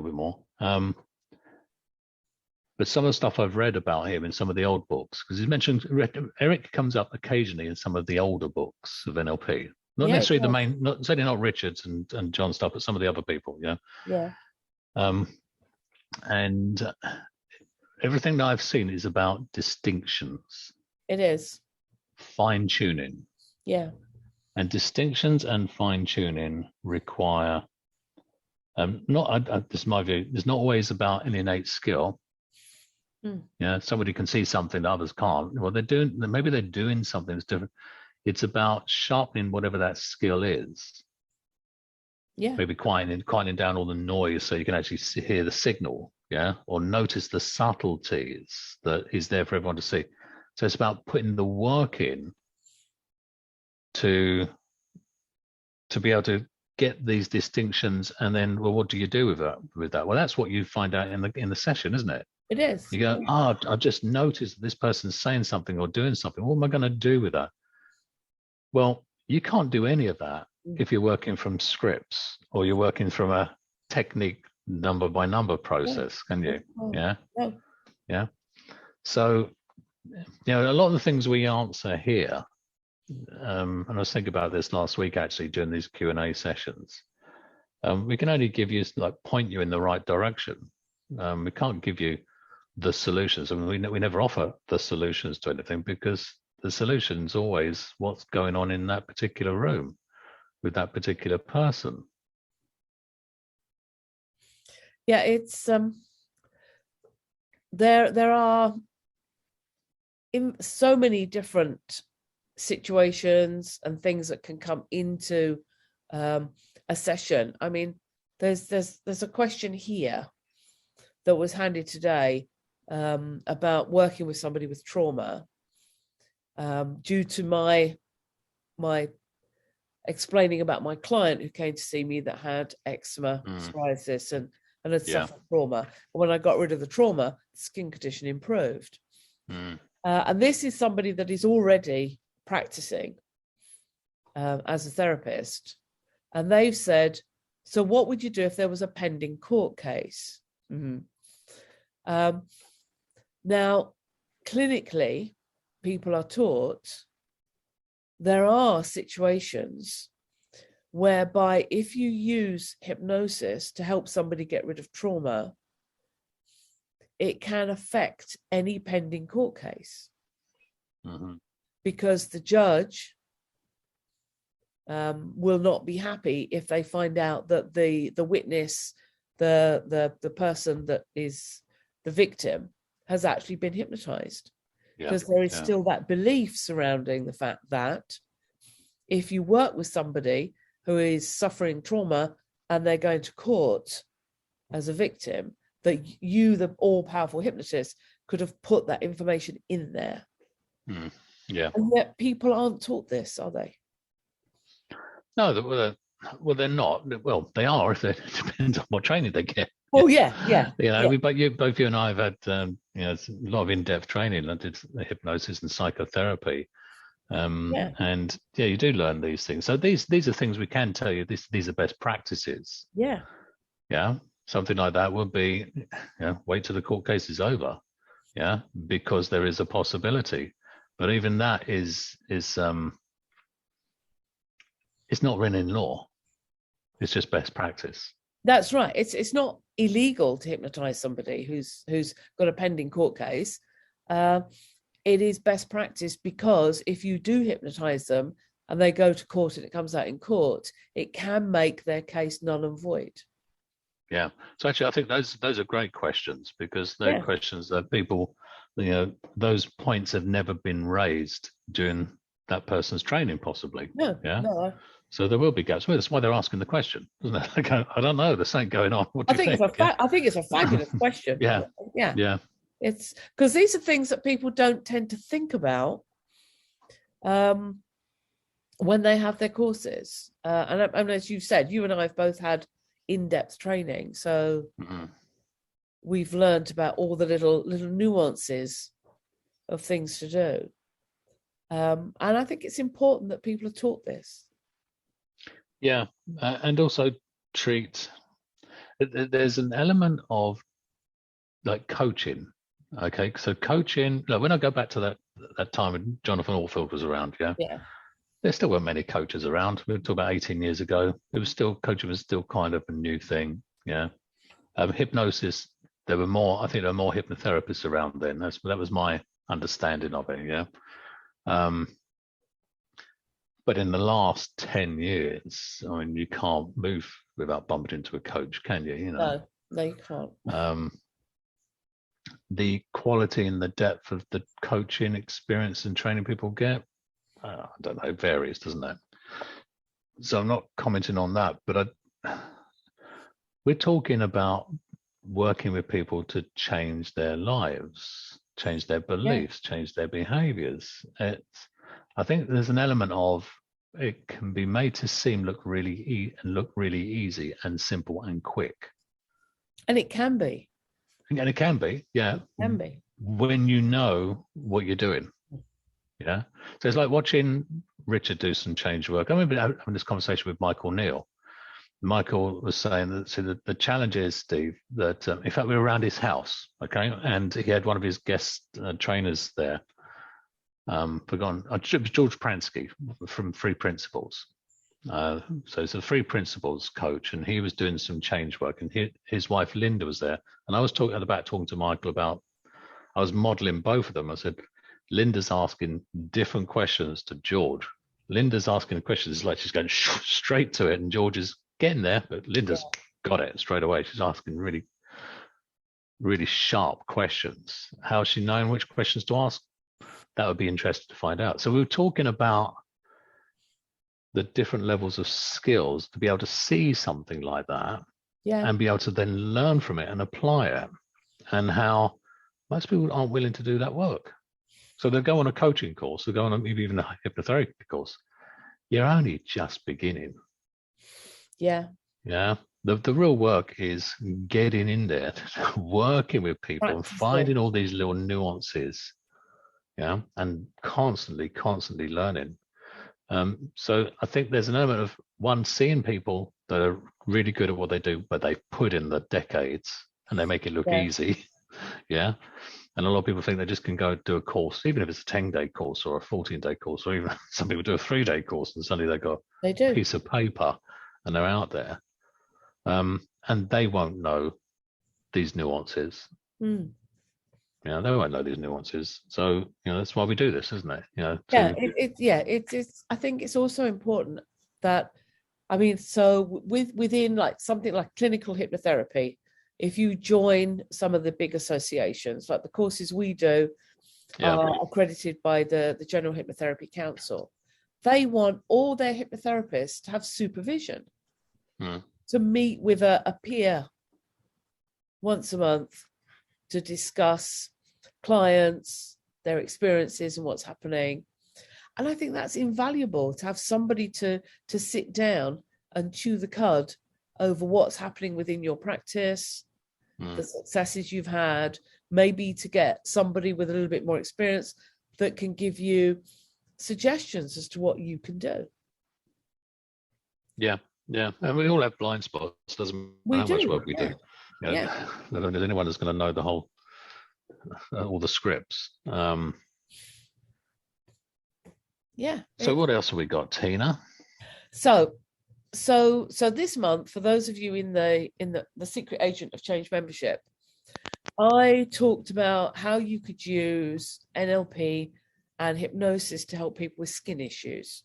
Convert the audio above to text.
little bit more. But some of the stuff I've read about him in some of the old books, because he mentioned Eric comes up occasionally in some of the older books of NLP. Not necessarily the main, certainly not Richard's and John stuff, but some of the other people, Yeah. And everything that I've seen is about distinctions. It is. Fine tuning. Yeah. And distinctions and fine tuning require, this is my view, it's not always about an innate skill. Somebody can see something that others can't. Well, maybe they're doing something that's different. It's about sharpening whatever that skill is. Yeah. Maybe quietening down all the noise so you can actually hear the signal. Yeah. Or notice the subtleties that is there for everyone to see. So it's about putting the work in to be able to get these distinctions, and then, well, what do you do with that? Well, that's what you find out in the session, isn't it? It is. You go, I've just noticed that this person's saying something or doing something. What am I going to do with that? Well, you can't do any of that if you're working from scripts or you're working from a technique number by number process, can you? Yeah. So, a lot of the things we answer here, and I was thinking about this last week actually during these Q&A sessions, we can only give you, point you in the right direction. We can't give you the solutions. I mean, we never offer the solutions to anything, because the solution's always what's going on in that particular room with that particular person. Yeah, it's there are in so many different situations and things that can come into a session. I mean, there's a question here that was handed today about working with somebody with trauma, due to my explaining about my client who came to see me that had eczema, psoriasis, and had suffered trauma. And when I got rid of the trauma, the skin condition improved. And this is somebody that is already practicing as a therapist. And they've said, so what would you do if there was a pending court case? Now, clinically, people are taught there are situations whereby if you use hypnosis to help somebody get rid of trauma, it can affect any pending court case. Because the judge will not be happy if they find out that the witness, the person that is the victim, has actually been hypnotized. Because there is still that belief surrounding the fact that if you work with somebody who is suffering trauma and they're going to court as a victim, that you, the all-powerful hypnotist, could have put that information in there. And yet people aren't taught this, are they? No, well, they're not. Well, they are, if it depends on what training they get. Oh, yeah. Both you and I have had a lot of in-depth training. I did hypnosis and psychotherapy, and you do learn these things. So these are things we can tell you. These are best practices. Something like that would be, wait till the court case is over, because there is a possibility. But even that is it's not written in law. It's just best practice. That's right. It's not illegal to hypnotize somebody who's got a pending court case. It is best practice, because if you do hypnotize them and they go to court and it comes out in court, it can make their case null and void. Yeah. So actually, I think those are great questions, because they're questions that people, those points have never been raised during that person's training, possibly. No. So there will be gaps. Well, that's why they're asking the question, isn't it? I don't know. There's something going on. What do you think? I think it's a fabulous question. Yeah. It's because these are things that people don't tend to think about when they have their courses. And as you said, you and I have both had in-depth training, so we've learned about all the little nuances of things to do. And I think it's important that people are taught this. And also treat, there's an element of like coaching. Okay, so coaching, like when I go back to that time when Jonathan Allfield was around, Yeah. There still weren't many coaches around. We were talking about 18 years ago. Coaching was still kind of a new thing. Yeah. Hypnosis, I think there were more hypnotherapists around then. That was my understanding of it. Yeah. But in the last 10 years, I mean, you can't move without bumping into a coach, can you? No, you can't. The quality and the depth of the coaching experience and training people get, I don't know, it varies, doesn't it? So I'm not commenting on that, but we're talking about working with people to change their lives, change their beliefs, change their behaviors. I think there's an element of it can be made to look really easy and simple and quick. And it can be. And it can be, yeah. It can be. When you know what you're doing. Yeah. So it's like watching Richard do some change work. I remember having this conversation with Michael Neal. Michael was saying that the challenge is, Steve, that in fact we were around his house, okay, and he had one of his guest trainers there. Forgotten, it was George Pransky from Free Principles. So it's a Free Principles coach, and he was doing some change work, and his wife Linda was there, and I was talking to Michael about. I was modeling both of them. I said, Linda's asking different questions to George. Linda's asking questions, it's like she's going straight to it, and George is getting there, but Linda's got it straight away. She's asking really, really sharp questions. How's she knowing which questions to ask? That would be interesting to find out. So we were talking about the different levels of skills to be able to see something like that, and be able to then learn from it and apply it, and how most people aren't willing to do that work. So they'll go on a coaching course, they'll go on maybe even a hypnotherapy course. You're only just beginning. Yeah. The real work is getting in there, working with people, and finding all these little nuances. Yeah, and constantly learning. So I think there's an element of one, seeing people that are really good at what they do, but they've put in the decades and they make it look easy. Yeah. And a lot of people think they just can go do a course, even if it's a 10-day course or a 14-day course, or even some people do a 3-day course, and suddenly they've got a piece of paper and they're out there. And they won't know these nuances. They won't know these nuances. So, that's why we do this, isn't it? It's I think it's also important that, I mean, so within like something like clinical hypnotherapy, if you join some of the big associations, like the courses we do are accredited by the General Hypnotherapy Council, they want all their hypnotherapists to have supervision, to meet with a peer once a month to discuss clients, their experiences and what's happening. And I think that's invaluable, to have somebody to sit down and chew the cud over what's happening within your practice, the successes you've had, maybe to get somebody with a little bit more experience that can give you suggestions as to what you can do. Yeah. And we all have blind spots. Doesn't matter how much work we do. I don't think there's anyone that's going to know the whole, all the scripts. So what else have we got, Tina? So this month, for those of you in the Secret Agent of Change membership, I talked about how you could use NLP and hypnosis to help people with skin issues.